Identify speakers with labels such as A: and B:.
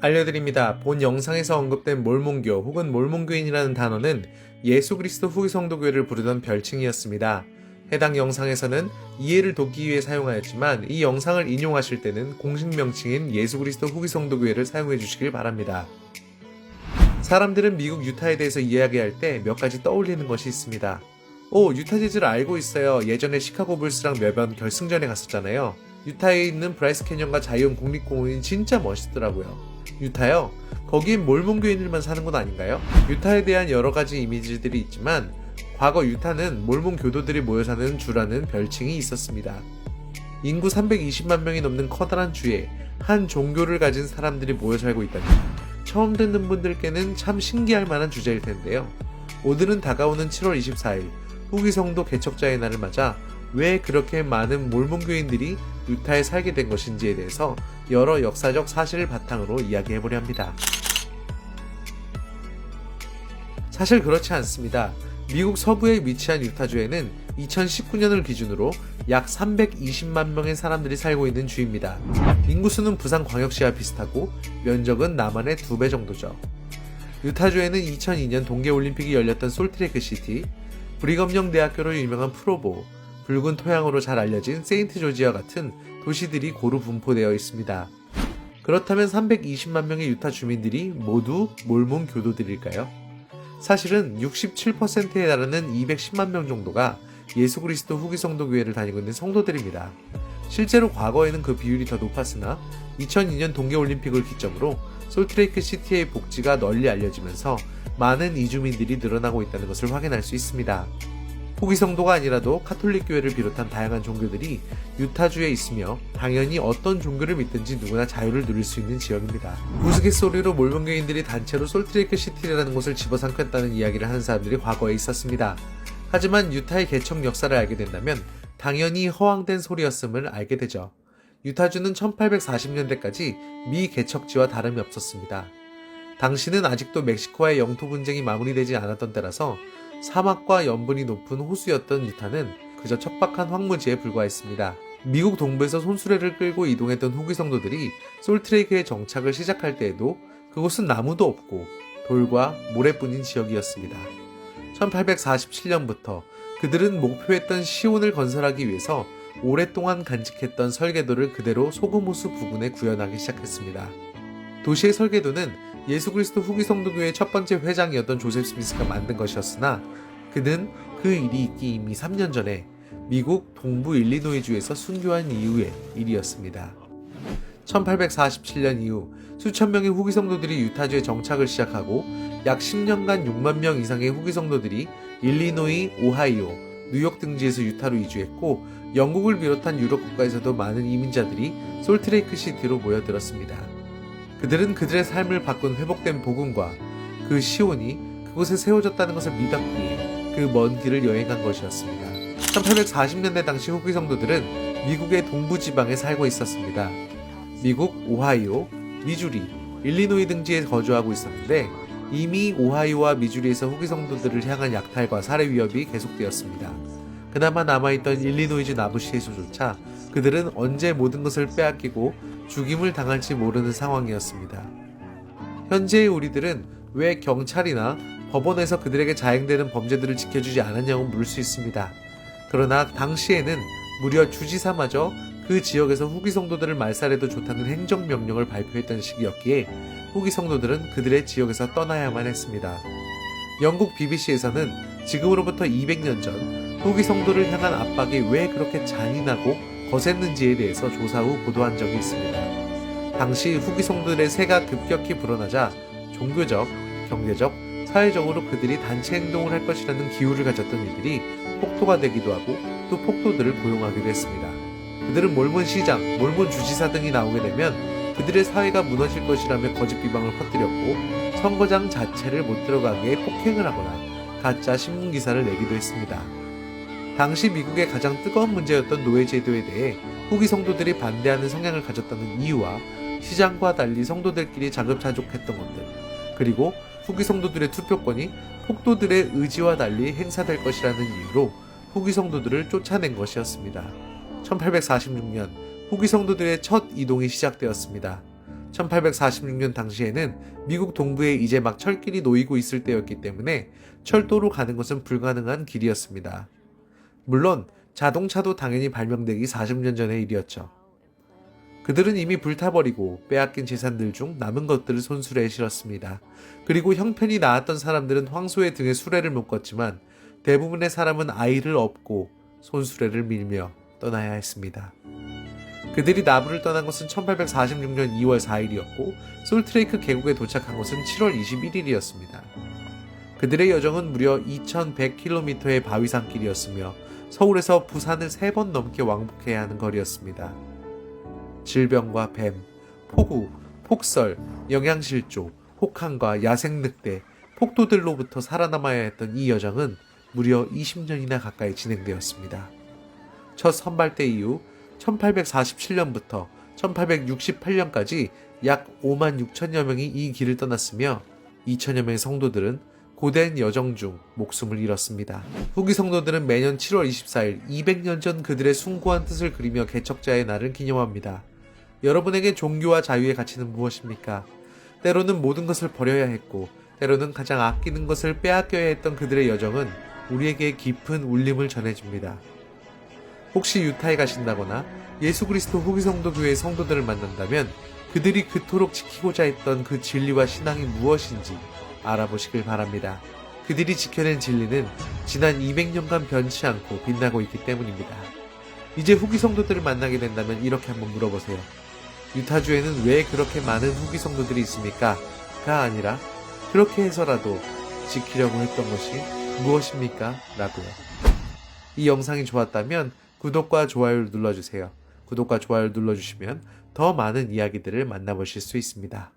A: 알려드립니다. 본 영상에서 언급된 몰몬교 혹은 몰몬교인이라는 단어는 예수 그리스도 후기 성도교회를 부르던 별칭이었습니다. 해당 영상에서는 이해를 돕기 위해 사용하였지만 이 영상을 인용하실 때는 공식 명칭인 예수 그리스도 후기 성도교회를 사용해 주시길 바랍니다. 사람들은 미국 유타에 대해서 이야기할 때 몇 가지 떠올리는 것이 있습니다. 유타 재즈를 알고 있어요. 예전에 시카고 불스랑 몇 번 결승전에 갔었잖아요. 유타에 있는 브라이스 캐년과 자이언 국립공원이 진짜 멋있더라고요. 유타요? 거긴 몰몬교인들만 사는 곳 아닌가요? 유타에 대한 여러 가지 이미지들이 있지만 과거 유타는 몰몬 교도들이 모여 사는 주라는 별칭이 있었습니다. 인구 320만 명이 넘는 커다란 주에 한 종교를 가진 사람들이 모여 살고 있다니 처음 듣는 분들께는 참 신기할 만한 주제일 텐데요. 오늘은 다가오는 7월 24일 후기 성도 개척자의 날을 맞아 왜 그렇게 많은 몰몬교인들이 유타에 살게 된 것인지에 대해서 여러 역사적 사실을 바탕으로 이야기해보려 합니다. 사실 그렇지 않습니다. 미국 서부에 위치한 유타주에는 2019년을 기준으로 약 320만 명의 사람들이 살고 있는 주입니다. 인구수는 부산광역시와 비슷하고 면적은 남한의 2배 정도죠. 유타주에는 2002년 동계올림픽이 열렸던 솔트레이크 시티, 브리검영 대학교로 유명한 프로보, 붉은 토양으로 잘 알려진 세인트 조지와 같은 도시들이 고루 분포되어 있습니다. 그렇다면 320만 명의 유타 주민들이 모두 몰몬 교도들일까요? 사실은 67%에 달하는 210만 명 정도가 예수 그리스도 후기 성도 교회를 다니고 있는 성도들입니다. 실제로 과거에는 그 비율이 더 높았으나 2002년 동계올림픽을 기점으로 솔트레이크 시티의 복지가 널리 알려지면서 많은 이주민들이 늘어나고 있다는 것을 확인할 수 있습니다. 후기 성도가 아니라도 카톨릭 교회를 비롯한 다양한 종교들이 유타주에 있으며 당연히 어떤 종교를 믿든지 누구나 자유를 누릴 수 있는 지역입니다. 우스갯소리로 몰몬교인들이 단체로 솔트레이크 시티라는 곳을 집어삼켰다는 이야기를 하는 사람들이 과거에 있었습니다. 하지만 유타의 개척 역사를 알게 된다면 당연히 허황된 소리였음을 알게 되죠. 유타주는 1840년대까지 미 개척지와 다름이 없었습니다. 당시는 아직도 멕시코와의 영토 분쟁이 마무리되지 않았던 때라서 사막과 염분이 높은 호수였던 유타는 그저 척박한 황무지에 불과했습니다. 미국 동부에서 손수레를 끌고 이동했던 후기 성도들이 솔트레이크에 정착을 시작할 때에도 그곳은 나무도 없고 돌과 모래뿐인 지역이었습니다. 1847년부터 그들은 목표했던 시온을 건설하기 위해서 오랫동안 간직했던 설계도를 그대로 소금호수 부근에 구현하기 시작했습니다. 도시의 설계도는 예수 그리스도 후기 성도교회의 첫 번째 회장이었던 조셉 스미스가 만든 것이었으나 그는 그 일이 있기 이미 3년 전에 미국 동부 일리노이주에서 순교한 이후의 일이었습니다. 1847년 이후 수천 명의 후기 성도들이 유타주에 정착을 시작하고 약 10년간 6만 명 이상의 후기 성도들이 일리노이, 오하이오, 뉴욕 등지에서 유타로 이주했고 영국을 비롯한 유럽 국가에서도 많은 이민자들이 솔트레이크 시티로 모여들었습니다. 그들은 그들의 삶을 바꾼 회복된 복음과 그 시온이 그곳에 세워졌다는 것을 믿었기에 그 먼 길을 여행한 것이었습니다. 1840년대 당시 후기 성도들은 미국의 동부 지방에 살고 있었습니다. 미국 오하이오, 미주리, 일리노이 등지에 거주하고 있었는데 이미 오하이오와 미주리에서 후기 성도들을 향한 약탈과 살해 위협이 계속되었습니다. 그나마 남아있던 일리노이주 나부시에서조차 그들은 언제 모든 것을 빼앗기고 죽임을 당할지 모르는 상황이었습니다. 현재의 우리들은 왜 경찰이나 법원에서 그들에게 자행되는 범죄들을 지켜주지 않았냐고 물을 수 있습니다. 그러나 당시에는 무려 주지사마저 그 지역에서 후기 성도들을 말살해도 좋다는 행정명령을 발표했던 시기였기에 후기 성도들은 그들의 지역에서 떠나야만 했습니다. 영국 BBC에서는 지금으로부터 200년 전 후기 성도를 향한 압박이 왜 그렇게 잔인하고 거셌는지에 대해서 조사 후 보도한 적이 있습니다. 당시 후기 성도들의 세가 급격히 불어나자 종교적, 경제적, 사회적으로 그들이 단체 행동을 할 것이라는 기우를 가졌던 이들이 폭도가 되기도 하고 또 폭도들을 고용하기도 했습니다. 그들은 몰몬 시장, 몰몬 주지사 등이 나오게 되면 그들의 사회가 무너질 것이라며 거짓 비방을 퍼뜨렸고 선거장 자체를 못 들어가게 폭행을 하거나 가짜 신문 기사를 내기도 했습니다. 당시 미국의 가장 뜨거운 문제였던 노예 제도에 대해 후기 성도들이 반대하는 성향을 가졌다는 이유와 시장과 달리 성도들끼리 자급자족했던 것들, 그리고 후기 성도들의 투표권이 폭도들의 의지와 달리 행사될 것이라는 이유로 후기 성도들을 쫓아낸 것이었습니다. 1846년 후기 성도들의 첫 이동이 시작되었습니다. 1846년 당시에는 미국 동부에 이제 막 철길이 놓이고 있을 때였기 때문에 철도로 가는 것은 불가능한 길이었습니다. 물론 자동차도 당연히 발명되기 40년 전의 일이었죠. 그들은 이미 불타버리고 빼앗긴 재산들 중 남은 것들을 손수레에 실었습니다. 그리고 형편이 나았던 사람들은 황소의 등에 수레를 묶었지만 대부분의 사람은 아이를 업고 손수레를 밀며 떠나야 했습니다. 그들이 나부를 떠난 것은 1846년 2월 4일이었고 솔트레이크 계곡에 도착한 것은 7월 21일이었습니다. 그들의 여정은 무려 2100km의 바위산길이었으며 서울에서 부산을 3번 넘게 왕복해야 하는 거리였습니다. 질병과 뱀, 폭우, 폭설, 영양실조, 혹한과 야생늑대, 폭도들로부터 살아남아야 했던 이 여정은 무려 20년이나 가까이 진행되었습니다. 첫 선발대 이후 1847년부터 1868년까지 약 5만 6천여 명이 이 길을 떠났으며 2천여 명의 성도들은 고된 여정 중 목숨을 잃었습니다. 후기 성도들은 매년 7월 24일 200년 전 그들의 숭고한 뜻을 그리며 개척자의 날을 기념합니다. 여러분에게 종교와 자유의 가치는 무엇입니까? 때로는 모든 것을 버려야 했고 때로는 가장 아끼는 것을 빼앗겨야 했던 그들의 여정은 우리에게 깊은 울림을 전해줍니다. 혹시 유타에 가신다거나 예수 그리스도 후기 성도 교회의 성도들을 만난다면 그들이 그토록 지키고자 했던 그 진리와 신앙이 무엇인지 알아보시길 바랍니다. 그들이 지켜낸 진리는 지난 200년간 변치 않고 빛나고 있기 때문입니다. 이제 후기 성도들을 만나게 된다면 이렇게 한번 물어보세요. 유타주에는 왜 그렇게 많은 후기 성도들이 있습니까? 가 아니라 그렇게 해서라도 지키려고 했던 것이 무엇입니까? 라고요. 이 영상이 좋았다면 구독과 좋아요를 눌러주세요. 구독과 좋아요를 눌러주시면 더 많은 이야기들을 만나보실 수 있습니다.